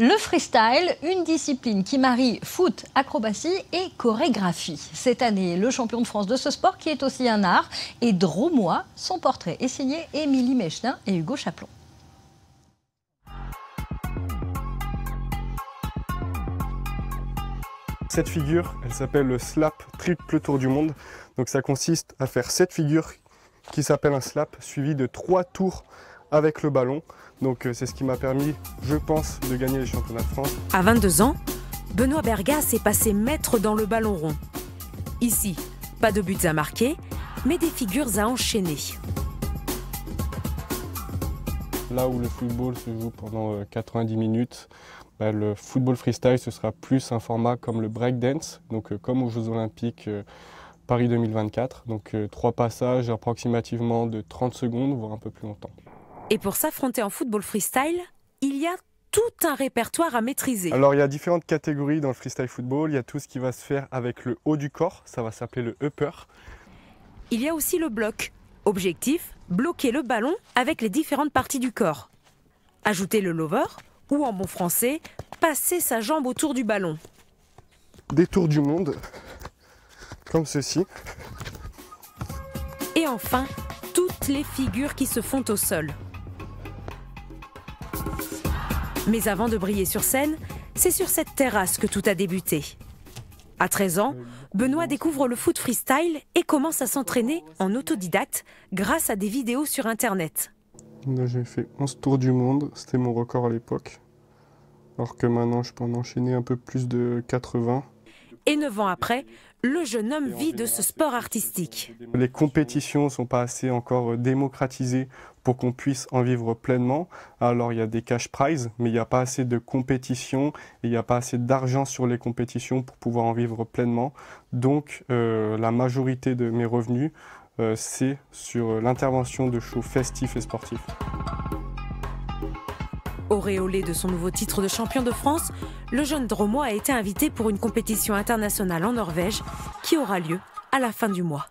Le freestyle, une discipline qui marie foot, acrobatie et chorégraphie. Cette année, le champion de France de ce sport, qui est aussi un art, est drômois. Son portrait est signé Émilie Mechelin et Hugo Chaplon. Cette figure, elle s'appelle le slap triple tour du monde. Donc ça consiste à faire cette figure qui s'appelle un slap, suivi de 3 tours avec le ballon. Donc c'est ce qui m'a permis, je pense, de gagner les championnats de France. À 22 ans, Benoît Bergas est passé maître dans le ballon rond. Ici, pas de buts à marquer, mais des figures à enchaîner. Là où le football se joue pendant 90 minutes, le football freestyle, ce sera plus un format comme le breakdance, donc comme aux Jeux Olympiques Paris 2024. Donc 3 passages approximativement de 30 secondes, voire un peu plus longtemps. Et pour s'affronter en football freestyle, il y a tout un répertoire à maîtriser. Alors il y a différentes catégories dans le freestyle football. Il y a tout ce qui va se faire avec le haut du corps, ça va s'appeler le upper. Il y a aussi le bloc. Objectif, bloquer le ballon avec les différentes parties du corps. Ajouter le lover, ou en bon français, passer sa jambe autour du ballon. Des tours du monde, comme ceci. Et enfin, toutes les figures qui se font au sol. Mais avant de briller sur scène, c'est sur cette terrasse que tout a débuté. À 13 ans, Benoît découvre le foot freestyle et commence à s'entraîner en autodidacte grâce à des vidéos sur Internet. Là, j'ai fait 11 tours du monde, c'était mon record à l'époque. Alors que maintenant, je peux en enchaîner un peu plus de 80. Et 9 ans après, le jeune homme vit de ce sport artistique. Les compétitions ne sont pas assez encore démocratisées pour qu'on puisse en vivre pleinement. Alors il y a des cash prizes, mais il n'y a pas assez de compétitions et il n'y a pas assez d'argent sur les compétitions pour pouvoir en vivre pleinement. Donc la majorité de mes revenus, c'est sur l'intervention de shows festifs et sportifs. Auréolé de son nouveau titre de champion de France, le jeune drômois a été invité pour une compétition internationale en Norvège qui aura lieu à la fin du mois.